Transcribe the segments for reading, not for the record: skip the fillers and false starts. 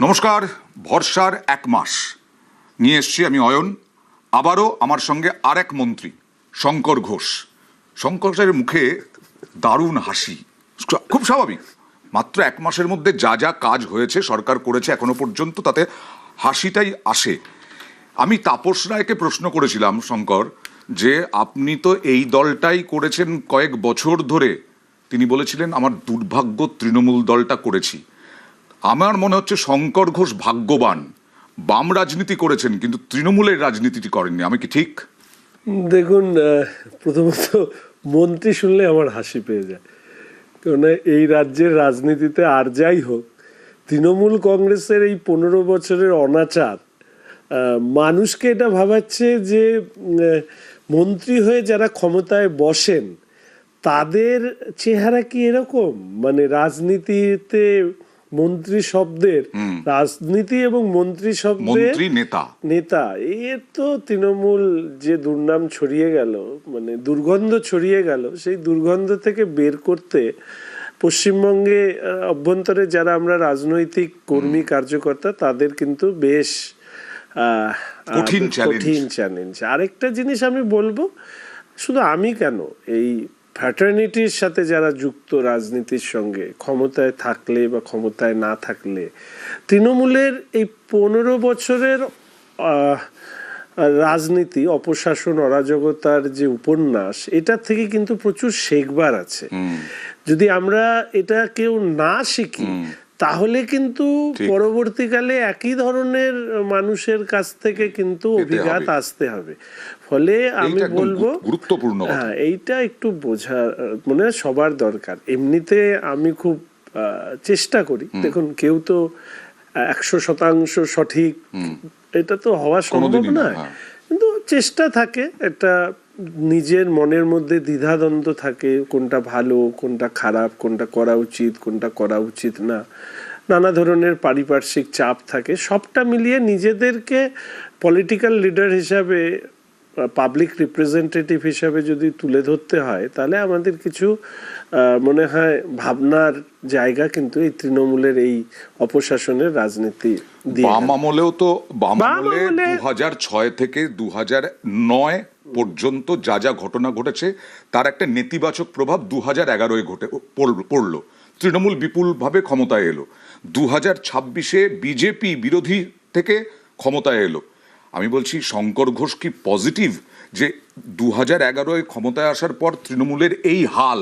নমস্কার। ভরসার এক মাস নিয়ে এসছি আমি অয়ন। আবারও আমার সঙ্গে আর এক মন্ত্রী শঙ্কর ঘোষ। শঙ্কর সাহেবের মুখে দারুণ হাসি, খুব স্বাভাবিক। মাত্র এক মাসের মধ্যে যা যা কাজ হয়েছে, সরকার করেছে এখনো পর্যন্ত, তাতে হাসিটাই আসে। আমি তাপস রায়কে প্রশ্ন করেছিলাম, শঙ্কর, যে আপনি তো এই দলটাই করেছেন কয়েক বছর ধরে। তিনি বলেছিলেন আমার দুর্ভাগ্য তৃণমূল দলটা করেছি। আমার মনে হচ্ছে শঙ্কর ঘোষ ভাগ্যবান, বাম রাজনীতি করেছেন কিন্তু তৃণমূলের রাজনীতিটি করেননি। আমি কি ঠিক? দেখুন, প্রথমত মন্ত্রী শুনলে আমার হাসি পেয়ে যায়, কারণ এই রাজ্যের রাজনীতিতে আর যাই হোক, তৃণমূল কংগ্রেসের এই 15 বছরের অনাচার মানুষকে এটা ভাবাচ্ছে যে মন্ত্রী হয়ে যারা ক্ষমতায় বসেন তাদের চেহারা কি এরকম। মানে রাজনীতিতে মন্ত্রী শব্দের, রাজনীতি এবং মন্ত্রী শব্দের নেতা, এর তো তৃণমূল যে দুর্নাম ছড়িয়ে গেল, মানে দুর্গন্ধ ছড়িয়ে গেল, সেই দুর্গন্ধ থেকে বের করতে পশ্চিমবঙ্গে অভ্যন্তরে যারা আমরা রাজনৈতিক কর্মী কার্যকর্তা তাদের কিন্তু বেশ কঠিন চ্যালেঞ্জ। আরেকটা জিনিস আমি বলবো, শুধু আমি কেন, এই ফ্র্যাটার্নিটির সাথে যারা যুক্ত রাজনীতির সঙ্গে, ক্ষমতায় থাকলে বা ক্ষমতায় না থাকলে, তৃণমূলের এই 15 বছরের রাজনীতি, অপশাসন, অরাজকতার যে উপন্যাস, এটার থেকে কিন্তু প্রচুর শেখবার আছে। যদি আমরা এটা কেউ না শিখি তাহলে কিন্তু পরবর্তীকালে একই ধরনের মানুষের কাছ থেকে কিন্তু অভিঘাত আসতে হবে। ফলে আমি বলবো গুরুত্বপূর্ণ, হ্যাঁ, এইটা একটু বোঝা মানে সবার দরকার। এমনিতে আমি খুব চেষ্টা করি, দেখুন কেউ তো 100% সঠিক এটা তো হওয়া সম্ভব নয়, কিন্তু চেষ্টা থাকে, একটা নিজের মনের মধ্যে দ্বিধাদ্বন্দ্ব থাকে, কোনটা ভালো কোনটা খারাপ, কোনটা করা উচিত কোনটা করা উচিত না, নানা ধরনের পারিপার্শ্বিক চাপ থাকে। সবটা মিলিয়ে নিজেদেরকে পলিটিক্যাল লিডার হিসাবে, পাবলিক রিপ্রেজেন্টেটিভ হিসাবে যদি তুলে ধরতে হয়, তাহলে আমাদের কিছু মনে হয় ভাবনার জায়গা কিন্তু এই তৃণমূলের এই অপশাসনের রাজনীতি বাম আমলেও তো, বাম আমলে 2006 থেকে 2009 পর্যন্ত যা যা ঘটনা ঘটেছে তার একটা নেতিবাচক প্রভাব 2011-এ পড়লো। তৃণমূল বিপুলভাবে ক্ষমতায় এলো। 2026-এ বিজেপি বিরোধী থেকে ক্ষমতায় এলো। আমি বলছি, শঙ্কর ঘোষ কি পজিটিভ যে 2011-এ ক্ষমতায় আসার পর তৃণমূলের এই হাল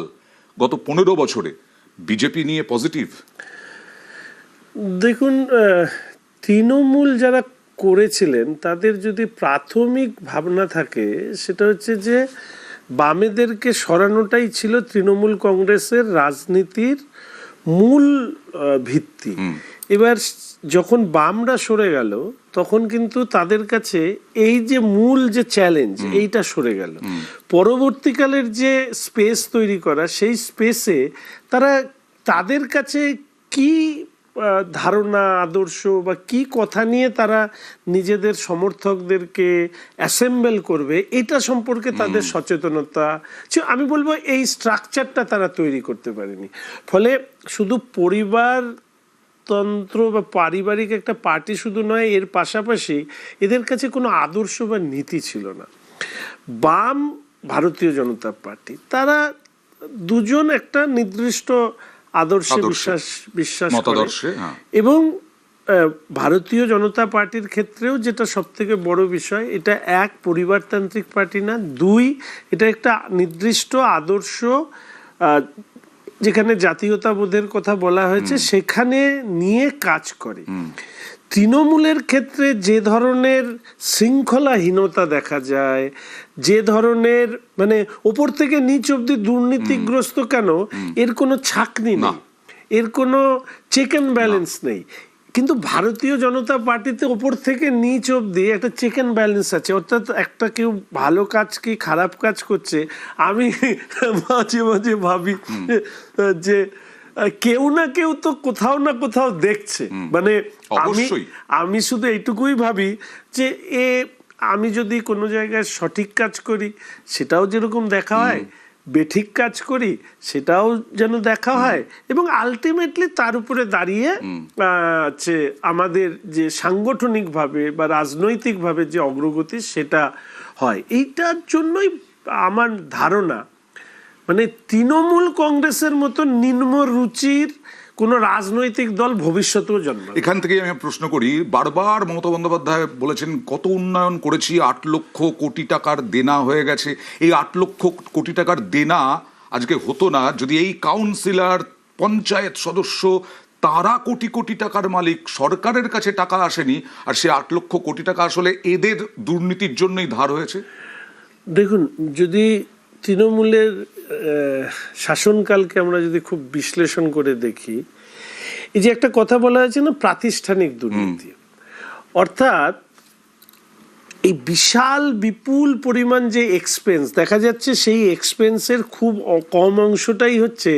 গত 15 বছরে বিজেপি নিয়ে পজিটিভ? দেখুন, তৃণমূল যারা করেছিলেন তাদের যদি প্রাথমিক ভাবনা থাকে, সেটা হচ্ছে যে বামেদেরকে সরানোটাই ছিল তৃণমূল কংগ্রেসের রাজনীতির মূল ভিত্তি। এবার যখন বামরা সরে গেল তখন কিন্তু তাদের কাছে এই যে মূল যে চ্যালেঞ্জ, এইটা সরে গেল। পরবর্তীকালের যে স্পেস তৈরি করা, সেই স্পেসে তারা তাদের কাছে কি ধারণা, আদর্শ বা কি কথা নিয়ে তারা নিজেদের সমর্থকদেরকে অ্যাসেম্বল করবে, এটা সম্পর্কে তাদের সচেতনতা, আমি বলবো এই স্ট্রাকচারটা তারা তৈরি করতে পারেনি। ফলে শুধু পরিবারতন্ত্র বা পারিবারিক একটা পার্টি শুধু নয়, এর পাশাপাশি এদের কাছে কোনো আদর্শ বা নীতি ছিল না। বাম, ভারতীয় জনতা পার্টি, তারা দুজন একটা নির্দিষ্ট আদর্শে বিশ্বাস করে, এবং ভারতীয় জনতা পার্টির ক্ষেত্রেও যেটা সব থেকে বড় বিষয়, এটা এক, পরিবারতান্ত্রিক পার্টি না, দুই, এটা একটা নির্দিষ্ট আদর্শ, যেখানে জাতীয়তাবোধের কথা বলা হয়েছে, সেখানে নিয়ে কাজ করে। তৃণমূলের ক্ষেত্রে যে ধরনের শৃঙ্খলাহীনতা দেখা যায়, যে ধরনের মানে ওপর থেকে নিচ অব্দি দুর্নীতিগ্রস্ত, কেন এর কোনো ছাঁকনি নেই, এর কোনো চেক অ্যান্ড ব্যালেন্স নেই। কিন্তু ভারতীয় জনতা পার্টিতে ওপর থেকে নিচ অব্দি একটা চেক অ্যান্ড ব্যালেন্স আছে, অর্থাৎ একটা কেউ ভালো কাজ কি খারাপ কাজ করছে, আমি মাঝে মাঝে ভাবি যে কেউ না কেউ তো কোথাও না কোথাও দেখছে। মানে আমি শুধু এইটুকুই ভাবি যে আমি যদি কোনো জায়গায় সঠিক কাজ করি সেটাও যেরকম দেখা হয়, বেঠিক কাজ করি সেটাও যেন দেখা হয়, এবং আলটিমেটলি তার উপরে দাঁড়িয়ে হচ্ছে আমাদের যে সাংগঠনিকভাবে বা রাজনৈতিকভাবে যে অগ্রগতি সেটা হয়। এইটার জন্যই আমার ধারণা মানে তৃণমূল কংগ্রেসের মতো নিম্ন রুচির কোনো রাজনৈতিক দল ভবিষ্যতেও জন্মাবে। এখান থেকে আমি প্রশ্ন করি, বারবার মমতা বন্দ্যোপাধ্যায় বলেছেন কত উন্নয়ন করেছি, 8 লক্ষ কোটি টাকার দেনা হয়ে গেছে। এই 8 লক্ষ কোটি টাকার দেনা আজকে হতো না যদি এই কাউন্সিলর, পঞ্চায়েত সদস্য তারা কোটি কোটি টাকার মালিক, সরকারের কাছে টাকা আসেনি, আর সে 8 লক্ষ কোটি টাকা আসলে এদের দুর্নীতির জন্যই ধার হয়েছে। দেখুন, যদি তৃণমূলের শাসনকালকে আমরা যদি খুব বিশ্লেষণ করে দেখি, এই যে একটা কথা বলা হয়েছে না, প্রাতিষ্ঠানিক দুর্নীতি, অর্থাৎ এই বিশাল বিপুল পরিমাণ যে এক্সপেন্স দেখা যাচ্ছে, সেই এক্সপেন্সের খুব কম অংশটাই হচ্ছে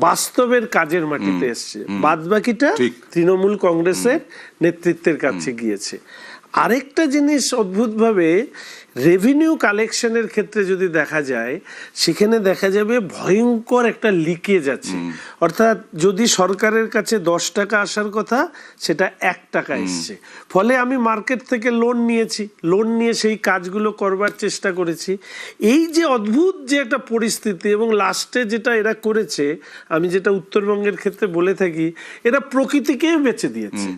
বাস্তবের কাজের মাটিতে এসছে, বাদ বাকিটা তৃণমূল কংগ্রেসের নেতৃত্বের কাছে গিয়েছে। আরেকটা জিনিস অদ্ভুতভাবে রেভিনিউ কালেকশনের ক্ষেত্রে যদি দেখা যায়, সেখানে দেখা যাবে ভয়ঙ্কর একটা লিকেজ আছে। অর্থাৎ যদি সরকারের কাছে 10 টাকা আসার কথা, সেটা 1 টাকা এসছে। ফলে আমি মার্কেট থেকে লোন নিয়েছি, লোন নিয়ে সেই কাজগুলো করবার চেষ্টা করেছি। এই যে অদ্ভুত যে একটা পরিস্থিতি, এবং লাস্টে যেটা এরা করেছে, আমি যেটা উত্তরবঙ্গের ক্ষেত্রে বলে থাকি, এরা প্রকৃতিকেই বেচে দিয়েছে।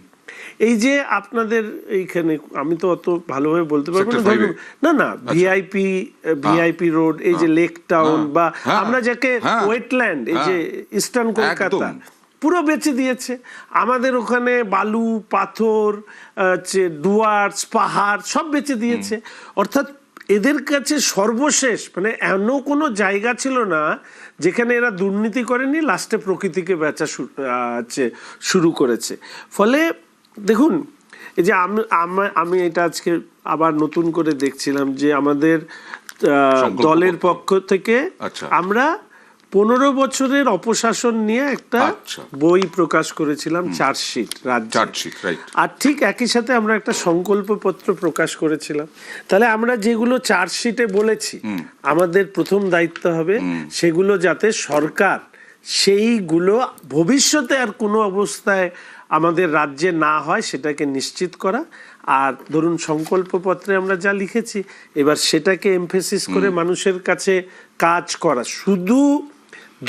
এই যে আপনাদের এইখানে, আমি তো অত ভালোভাবে বলতে পারবো না, না ভিআইপি রোড, এই যে লেক টাউন, বা আমরা যাকে ওয়েটল্যান্ড, এই যে ইস্টার্ন কলকাতা, পুরো বেচে দিয়েছে। আমাদের ওখানে বালু, পাথর, ডুয়ার্স, পাহাড় সব বেচে দিয়েছে। অর্থাৎ এদের কাছে সর্বশেষ মানে এমন কোনো জায়গা ছিল না যেখানে এরা দুর্নীতি করেনি, লাস্টে প্রকৃতিকে বেচা শুরু করেছে। ফলে দেখুন, এই যে আমি এটা আজকে আবার নতুন করে দেখছিলাম যে আমাদের দলের পক্ষ থেকে আমরা 15 বছরের অপশাসন নিয়ে একটা বই প্রকাশ করেছিলাম, চার্জশিট, আর ঠিক একই সাথে আমরা একটা সংকল্পপত্র প্রকাশ করেছিলাম। তাহলে আমরা যেগুলো চার্জশিটে বলেছি আমাদের প্রথম দায়িত্ব হবে, সেগুলো যাতে সরকার সেইগুলো ভবিষ্যতে আর কোনো অবস্থায় আমাদের রাজ্যে না হয় সেটাকে নিশ্চিত করা। আর ধরুন সংকল্পপত্রে আমরা যা লিখেছি, এবার সেটাকে এমফেসিস করে মানুষের কাছে কাজ করা। শুধু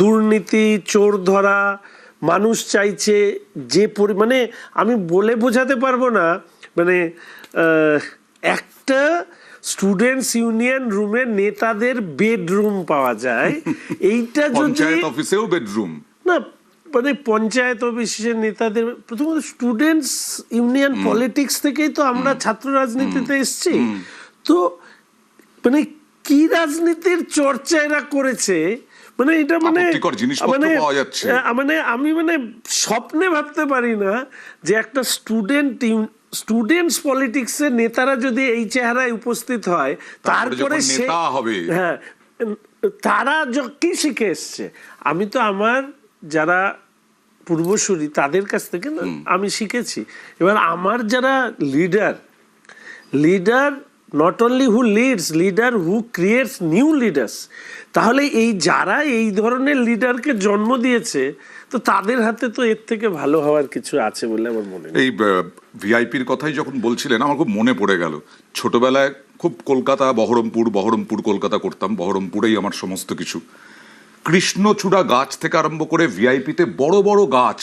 দুর্নীতি, চোর ধরা, মানুষ চাইছে যে পরিমাণে, আমি বলে বোঝাতে পারবো না, মানে একটা স্টুডেন্টস ইউনিয়ন রুমে নেতাদের বেডরুম পাওয়া যায়, এইটা যদি পঞ্চায়েত অফিসেও বেডরুম না, মানে পঞ্চায়েত অফিসের নেতাদের, প্রথমত স্টুডেন্টস ইউনিয়ন পলিটিক্স থেকেই তো আমরা ছাত্র রাজনীতিতে এসেছি। তো মানে কি রাজনীতির চর্চা এরা করেছে, মানে এটা মানে মানে আমি মানে স্বপ্নে ভাবতে পারি না যে একটা স্টুডেন্টস পলিটিক্সের নেতারা যদি এই চেহারায় উপস্থিত হয়, তারপরে সে হ্যাঁ, তারা কি শিখে এসছে। আমি তো আমার যারা পূর্বসূরি তাদের কাছ থেকে না আমি শিখেছি। এবার আমার যারা leader not only who leads, leader who creates new leaders, তাহলে এই যারা এই ধরনের লিডারকে জন্ম দিয়েছে, তো তাদের হাতে তো এর থেকে ভালো হওয়ার কিছু আছে বলে আমার মনে হয়। এই ভিআইপির কথাই যখন বলছিলেন, আমার খুব মনে পড়ে গেল, ছোটবেলায় খুব কলকাতা, বহরমপুর কলকাতা করতাম, বহরমপুরেই আমার সমস্ত কিছু। কৃষ্ণচূড়া গাছ থেকে আরম্ভ করে ভিআইপিতে বড় বড় গাছ,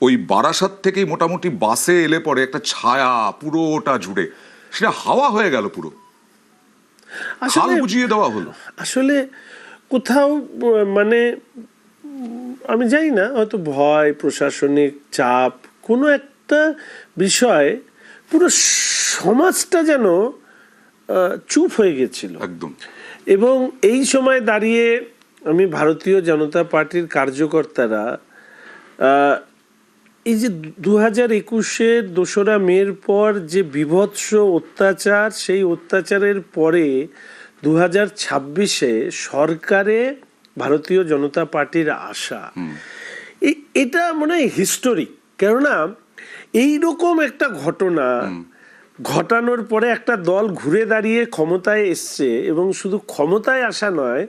ওই বারাসাত থেকেই মোটামুটি বাসে এলে পরে একটা ছায়া পুরোটা জুড়ে, সেটা হাওয়া হয়ে গেল, পুরো হাল বুঝিয়ে দেওয়া হলো। আসলে কোথাও মানে আমি জানি না, হয়তো ভয়, প্রশাসনিক চাপ, কোনো একটা বিষয় পুরো সমাজটা যেন চুপ হয়ে গেছিল একদম। এবং এই সময় দাঁড়িয়ে আমি ভারতীয় জনতা পার্টির কার্যকর্তারা এই যে 2021-এর 2রা মের পর যে বীভৎস অত্যাচার, সেই অত্যাচারের পরে 2026-এ সরকারে ভারতীয় জনতা পার্টির আশা, এটা মনে হয় হিস্টোরিক। কেননা এইরকম একটা ঘটনা ঘটানোর পরে একটা দল ঘুরে দাঁড়িয়ে ক্ষমতায় এসছে, এবং শুধু ক্ষমতায় আসা নয়,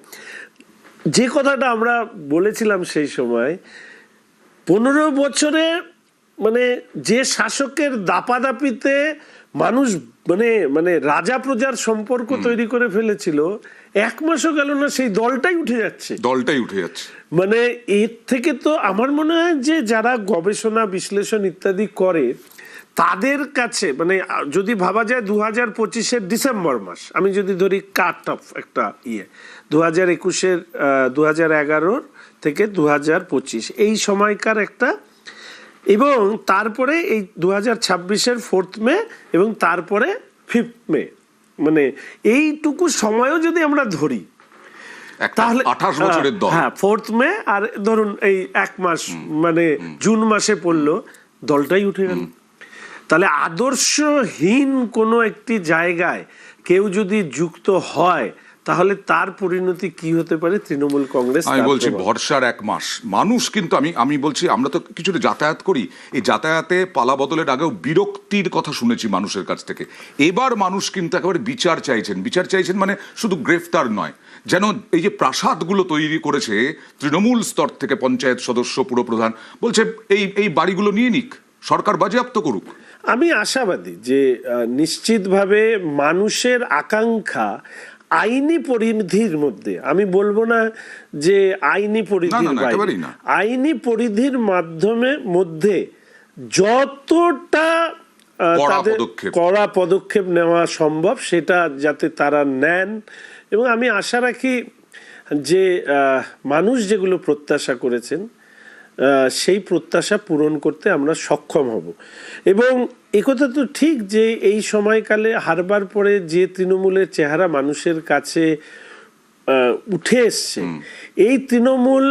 যে কথাটা আমরা বলেছিলাম সেই সময়, 15 বছরে মানে যে শাসকের দাপাদাপিতে মানুষ মানে মানে রাজা প্রজার সম্পর্ক তৈরি করে ফেলেছিল, 1 মাসও গেল না সেই দলটাই উঠে যাচ্ছে। মানে এর থেকে তো আমার মনে হয় যে যারা গবেষণা বিশ্লেষণ ইত্যাদি করে তাদের কাছে মানে যদি ভাবা যায় 2025-এর ডিসেম্বর মাস, আমি যদি ধরি কাট অফ একটা 2021-এর 2011 থেকে 2025 এই সময়কার একটা, এবং তারপরে এই 2026-এর 4th মে এবং তারপরে 5th মে, মানে এইটুকু সময়ও যদি আমরা ধরি তাহলে 28 বছরের দল। হ্যাঁ, 4th মে আর ধরুন এই 1 মাস মানে জুন মাসে পড়লো, দলটাই উঠে গেল। তাহলে আদর্শহীন কোনো একটি জায়গায় কেউ যদি যুক্ত হয় তাহলে তার পরিণতি কি হতে পারে তৃণমূল কংগ্রেস। আমি বলছি ভরসার 1 মাস মানুষ কিন্তু আমি বলছি আমরা তো কিছুটা যাতায়াত করি, এই যাতায়াতে পালা বদলের আগেও বিরক্তির কথা শুনেছি মানুষের কাছ থেকে। এবার মানুষ কিন্তু একেবারে বিচার চাইছেন, মানে শুধু গ্রেফতার নয়, যেন এই যে প্রাসাদগুলো তৈরি করেছে তৃণমূল স্তর থেকে পঞ্চায়েত সদস্য পুরপ্রধান, বলছে এই বাড়িগুলো নিয়ে নিক, সরকার বাজেয়াপ্ত করুক। আমি আশাবাদী যে নিশ্চিতভাবে মানুষের আকাঙ্ক্ষা আইনি পরিধির মধ্যে, আমি বলবো না যে আইনি পরিধির বাইরে, আইনি পরিধির মধ্যে যতটা তাদের কড়া পদক্ষেপ নেওয়া সম্ভব সেটা যাতে তারা নেন। এবং আমি আশা রাখি যে মানুষ যেগুলো প্রত্যাশা করেছেন সেই প্রত্যাশা পূরণ করতে আমরা সক্ষম হব। এবং একথা তো ঠিক যে এই সময়কালে হারবার পরে যে তৃণমূলের চেহারা মানুষের কাছে উঠে এসছে, এই তৃণমূল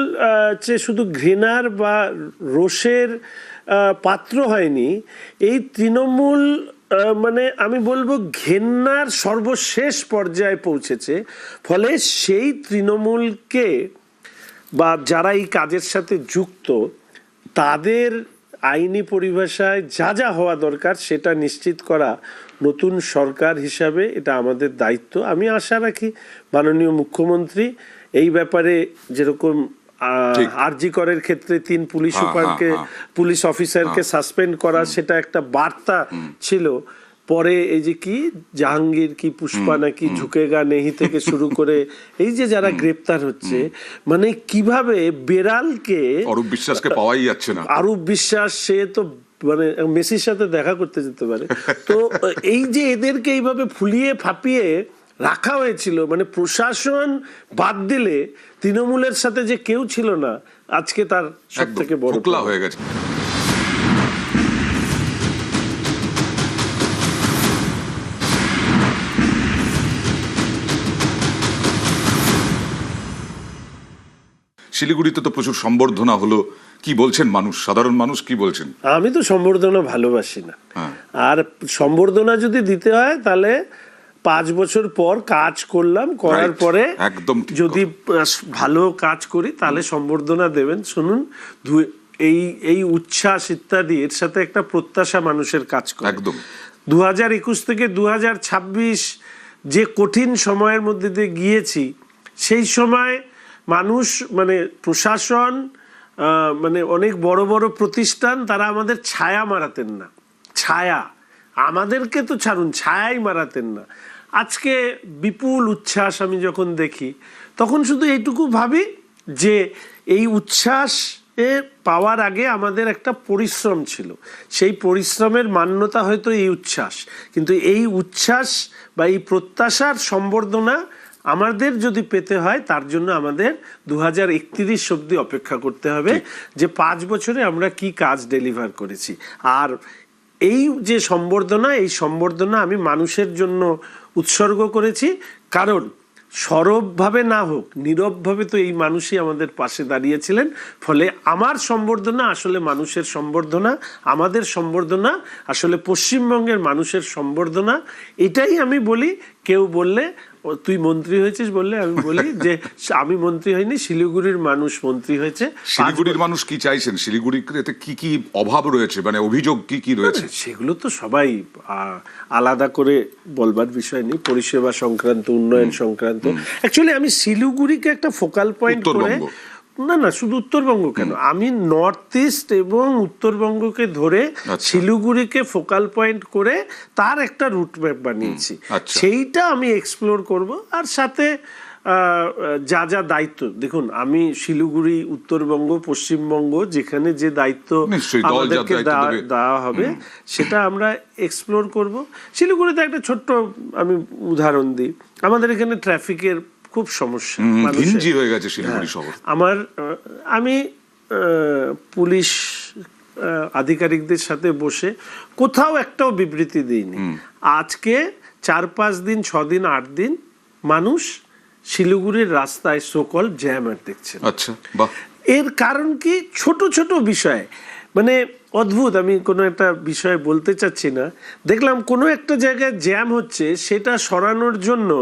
যে শুধু ঘৃণার বা রোষের পাত্র হয়নি, এই তৃণমূল মানে আমি বলবো ঘেন্নার সর্বশেষ পর্যায়ে পৌঁছেছে। ফলে সেই তৃণমূলকে বা যারা এই কাজের সাথে যুক্ত তাদের আইনি পরিভাষায় যা যা হওয়া দরকার সেটা নিশ্চিত করা নতুন সরকার হিসাবে এটা আমাদের দায়িত্ব। আমি আশা রাখি মাননীয় মুখ্যমন্ত্রী এই ব্যাপারে যেরকম আরজি করের ক্ষেত্রে 3 পুলিশ সুপারকে পুলিশ অফিসারকে সাসপেন্ড করা সেটা একটা বার্তা ছিল, পরে এই যে কি জাহাঙ্গীর কি পুষ্পা নাকি ঝুঁকেগা নেহি থেকে শুরু করে এই যে যারা গ্রেপ্তার হচ্ছে, মানে কিভাবে বেড়ালকে অরূপ বিশ্বাসকে পাওয়াই যাচ্ছে না। অরূপ বিশ্বাস সে তো মানে মেসির সাথে দেখা করতে যেতে পারে। তো এই যে এদেরকে এইভাবে ফুলিয়ে ফাঁপিয়ে রাখা হয়েছিল, মানে প্রশাসন বাদ দিলে তৃণমূলের সাথে যে কেউ ছিল না, আজকে তার সব থেকে বড় হয়ে গেছে। শিলিগুড়িতে তো প্রচুর সম্বর্ধনা হলো, কি বলছেন মানুষ, সাধারণ মানুষ কি বলছেন? আমি তো সম্বর্ধনা ভালোবাসি না, আর সম্বর্ধনা যদি দিতে হয় তাহলে 5 বছর পর কাজ করলাম, করার পরে একদম যদি ভালো কাজ করি তাহলে সম্বর্ধনা দেবেন। শুনুন, এই উচ্ছ্বাস ইত্যাদি এর সাথে একটা প্রত্যাশা মানুষের কাজ করে। একদম 2021 থেকে 2026 যে কঠিন সময়ের মধ্যে দিয়ে গিয়েছি, সেই সময় মানুষ মানে প্রশাসন মানে অনেক বড় বড় প্রতিষ্ঠান তারা আমাদের ছায়া মারাতেন না, ছায়া আমাদেরকে তো ছাড়ুন, ছায়াই মারাতেন না। আজকে বিপুল উচ্ছ্বাস আমি যখন দেখি তখন শুধু এইটুকু ভাবি যে এই উচ্ছ্বাস পাওয়ার আগে আমাদের একটা পরিশ্রম ছিল, সেই পরিশ্রমের মান্যতা হয়তো এই উচ্ছ্বাস, কিন্তু এই উচ্ছ্বাস বা এই প্রত্যাশার সম্বর্ধনা আমাদের যদি পেতে হয় তার জন্য আমাদের 2031 অবধি অপেক্ষা করতে হবে যে 5 বছরে আমরা কি কাজ ডেলিভার করেছি। আর এই যে সম্বর্ধনা, এই সম্বর্ধনা আমি মানুষের জন্য উৎসর্গ করেছি, কারণ সরবভাবে না হোক নীরবভাবে তো এই মানুষই আমাদের পাশে দাঁড়িয়েছিলেন। ফলে আমার সম্বর্ধনা আসলে মানুষের সম্বর্ধনা, আমাদের সম্বর্ধনা আসলে পশ্চিমবঙ্গের মানুষের সম্বর্ধনা। এটাই আমি বলি, কেউ বললে তুই মন্ত্রী হয়েছিস বললে আমি বলি যে আমি মন্ত্রী হইনি, শিলিগুড়ির মানুষ মন্ত্রী হয়েছে। শিলিগুড়ির মানুষ কি চাইছেন? শিলিগুড়িতে কি কি অভাব রয়েছে, মানে অভিযোগ কি কি রয়েছে? সেগুলো তো সবাই আলাদা করে বলবার বিষয় নেই, পরিষেবা সংক্রান্ত, উন্নয়ন সংক্রান্ত। অ্যাকচুয়ালি আমি শিলিগুড়িকে একটা ফোকাল পয়েন্ট করে, না শুধু উত্তরবঙ্গ কেন, আমি নর্থ ইস্ট এবং উত্তরবঙ্গকে ধরে শিলিগুড়িকে ফোকাল পয়েন্ট করে তার একটা রুট ম্যাপ বানিয়েছি। সেইটা আমি এক্সপ্লোর করব। আর সাথে যা যা দায়িত্ব, দেখুন আমি শিলিগুড়ি, উত্তরবঙ্গ, পশ্চিমবঙ্গ, যেখানে যে দায়িত্ব আমাদেরকে দেওয়া হবে সেটা আমরা এক্সপ্লোর করব। শিলিগুড়িতে একটা ছোট্ট আমি উদাহরণ দিই, আমাদের এখানে ট্রাফিকের খুব সমস্যা, ঘিঞ্জি হয়ে গেছে শিলিগুড়ি শহর। আমি পুলিশ আধিকারিকদের সাথে বসে কোথাও একটাও বিবৃতি দিইনি। আজকে 4-5 দিন, 6 দিন, 8 দিন মানুষ শিলিগুড়ির রাস্তায় সোকল জ্যাম দেখছেন। আচ্ছা, বাহ। এর কারণ কি? ছোট ছোট বিষয়, মানে অদ্ভুত। আমি কোনো একটা বিষয় বলতে চাচ্ছি না, দেখলাম কোনো একটা জায়গায় জ্যাম হচ্ছে, সেটা সরানোর জন্য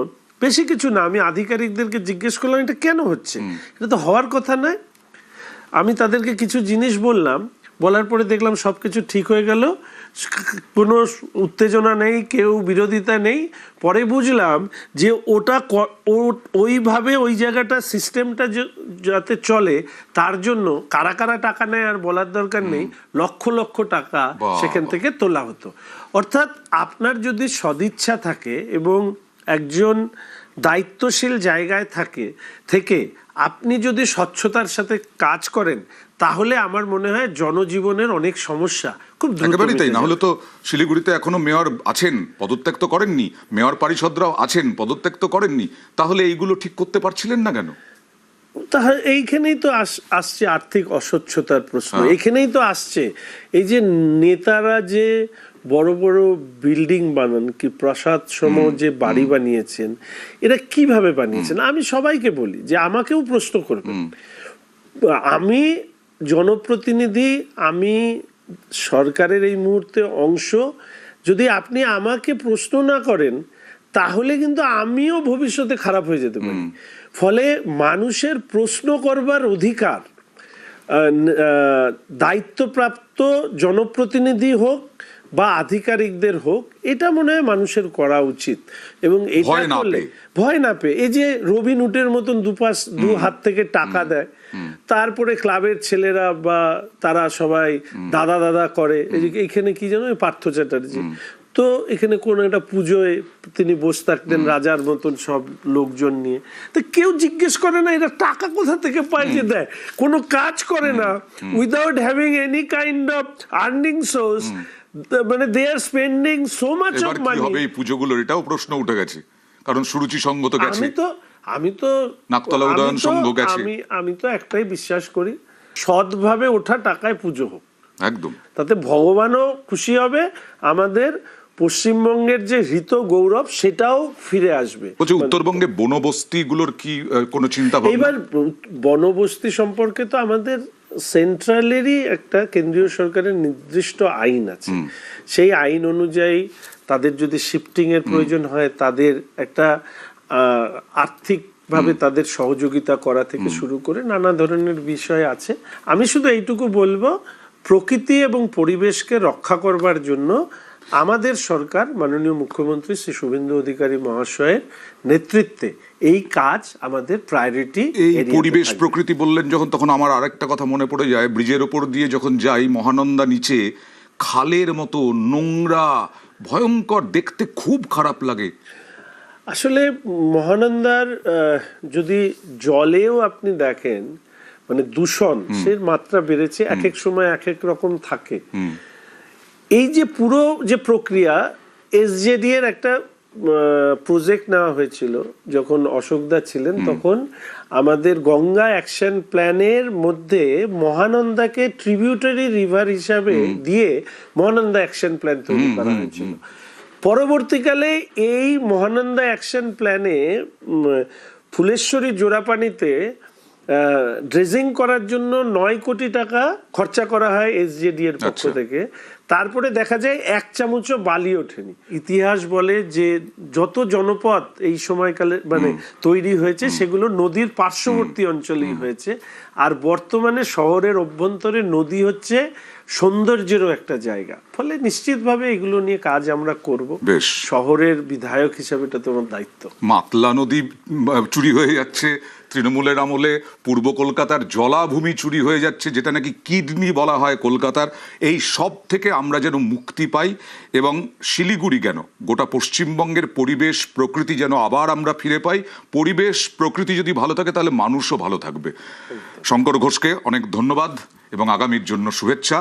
বেশি কিছু না, আমি আধিকারিকদেরকে জিজ্ঞেস করলাম এটা কেন হচ্ছে, এটা তো হওয়ার কথা নয়। আমি তাদেরকে কিছু জিনিস বললাম, বলার পরে দেখলাম সবকিছু ঠিক হয়ে গেল, কোনো উত্তেজনা নেই, কেউ বিরোধিতা নেই। পরে বুঝলাম যে ওটা ওইভাবে ওই জায়গাটা সিস্টেমটা যাতে চলে তার জন্য কারা কারা টাকা নেয় আর বলার দরকার নেই, লক্ষ লক্ষ টাকা সেখান থেকে তোলা হতো। অর্থাৎ আপনার যদি সদিচ্ছা থাকে এবং একজন দায়িত্বশীল জায়গায় থেকে আপনি যদি স্বচ্ছতার সাথে কাজ করেন, তাহলে আমার মনে হয় জনজীবনের অনেক সমস্যা খুব দ্রুত মিটে যাবে। না হলে তো শিলিগুড়িতে এখনো মেয়র আছেন, পদত্যাগ তো করেননি, মেয়র পারিষদরাও আছেন, পদত্যাগ তো করেননি, তাহলে এইগুলো ঠিক করতে পারছিলেন না কেন? তাহলে এইখানেই তো আসছে আর্থিক অস্বচ্ছতার প্রশ্ন, এখানেই তো আসছে এই যে নেতারা যে বড় বড় বিল্ডিং বানান, কি প্রাসাদ সম যে বাড়ি বানিয়েছেন, এরা কিভাবে বানিয়েছেন? আমি সবাইকে বলি যে আমাকেও প্রশ্ন করবেন, আমি জনপ্রতিনিধি, আমি সরকারের এই মুহূর্তে অংশ, যদি আপনি আমাকে প্রশ্ন না করেন তাহলে কিন্তু আমিও ভবিষ্যতে খারাপ হয়ে যেতে পারি। ফলে মানুষের প্রশ্ন করবার অধিকার দায়িত্বপ্রাপ্ত জনপ্রতিনিধি হোক বা আধিকারিকদের হোক, এটা মনে হয় মানুষের করা উচিত। এবং এটা করলে ভয় না পেয়ে, এই যে রবিনহুডের মতন দু হাত থেকে টাকা দেয়, তারপরে ক্লাবের ছেলেরা বা তারা সবাই দাদা দাদা করে, এইখানে কি যেন পার্থ চ্যাটার্জি, তো এখানে কোন একটা পুজোয় তিনি বসে থাকতেন রাজার মতন সব লোকজন নিয়ে, তো কেউ জিজ্ঞেস করে না এরা টাকা কোথা থেকে পায় যে দেয়, কোনো কাজ করে না, without having any kind of earning source, মানে they are spending so much of money. হবে এই পুজোগুলোর, এটাও প্রশ্ন উঠে গেছে, কারণ সুরুচি সংঘ তো গেছে, আমি তো নাকতলা উদয়ন সংঘ গেছে। আমি তো একটাই বিশ্বাস করি, সৎভাবে ওঠা টাকায় পুজো হোক, একদম, তাতে ভগবানও খুশি হবে, আমাদের পশ্চিমবঙ্গের যে হৃত গৌরব সেটাও ফিরে আসবে। উত্তরবঙ্গে বনবস্তিগুলোর কি কোনো চিন্তা ভাবনা? এবার বনবস্তি সম্পর্কে তো আমাদের সেন্ট্রালেরই একটা কেন্দ্রীয় সরকারের নির্দিষ্ট আইন আছে, সেই আইন অনুযায়ী তাদের যদি শিফটিং এর প্রয়োজন হয়, তাদের একটা আর্থিক ভাবে তাদের সহযোগিতা করা থেকে শুরু করে নানা ধরনের বিষয় আছে। আমি শুধু এইটুকু বলবো, প্রকৃতি এবং পরিবেশকে রক্ষা করবার জন্য আমাদের সরকার, মাননীয় মুখ্যমন্ত্রী শ্রী শুভেন্দু অধিকারী মহাশয়ের নেতৃত্বে এই কাজ আমাদের প্রায়োরিটি। এই পরিবেশ প্রকৃতি বললেন যখন, তখন আমার আরেকটা কথা মনে পড়ে যায়, ব্রিজের ওপর দিয়ে যখন যাই মহানন্দা নিচে, খালের মতো নোংরা, ভয়ঙ্কর, দেখতে খুব খারাপ লাগে। আসলে মহানন্দার যদি জলেও আপনি দেখেন, মানে দূষণ সে মাত্রা বেড়েছে, এক এক সময় এক এক রকম থাকে। এই যে পুরো যে প্রক্রিয়া, এসজেডি এর একটা প্রজেক্ট নেওয়া হয়েছিল যখন অশোকদা ছিলেন, তখন আমাদের গঙ্গা অ্যাকশন প্ল্যানের মধ্যে মহানন্দাকে ট্রিবিউটারি রিভার হিসাবে দিয়ে মহানন্দা অ্যাকশন প্ল্যান তৈরি করা হয়েছিল। পরবর্তীকালে এই মহানন্দা অ্যাকশন প্ল্যানে ফুলেশ্বরী জোড়াপানিতে ড্রেজিং করার জন্য 9 কোটি টাকা খরচা করা হয় এসজেডি এর পক্ষ থেকে। তারপরে দেখা যায় এক চামচও বালি ওঠেনি। ইতিহাস বলে যে যত জনপদ এই সময়কালে মানে তৈরি হয়েছে সেগুলো নদীর পার্শ্ববর্তী অঞ্চলেই হয়েছে, আর বর্তমানে শহরের অভ্যন্তরে নদী হচ্ছে সৌন্দর্যেরও একটা জায়গা। ফলে নিশ্চিতভাবে এগুলো নিয়ে কাজ আমরা করব। বেশ। শহরের বিধায়ক হিসাবে এটা তোমার দায়িত্ব। মাতলা নদী চুরি হয়ে যাচ্ছে তৃণমূলের আমলে, পূর্ব কলকাতার জলাভূমি চুরি হয়ে যাচ্ছে, যেটা নাকি কিডনি বলা হয় কলকাতার। এই সব থেকে আমরা যেন মুক্তি পাই এবং শিলিগুড়ি কেন গোটা পশ্চিমবঙ্গের পরিবেশ প্রকৃতি যেন আবার আমরা ফিরে পাই। পরিবেশ প্রকৃতি যদি ভালো থাকে তাহলে মানুষও ভালো থাকবে। শঙ্কর ঘোষকে অনেক ধন্যবাদ এবং আগামীর জন্য শুভেচ্ছা।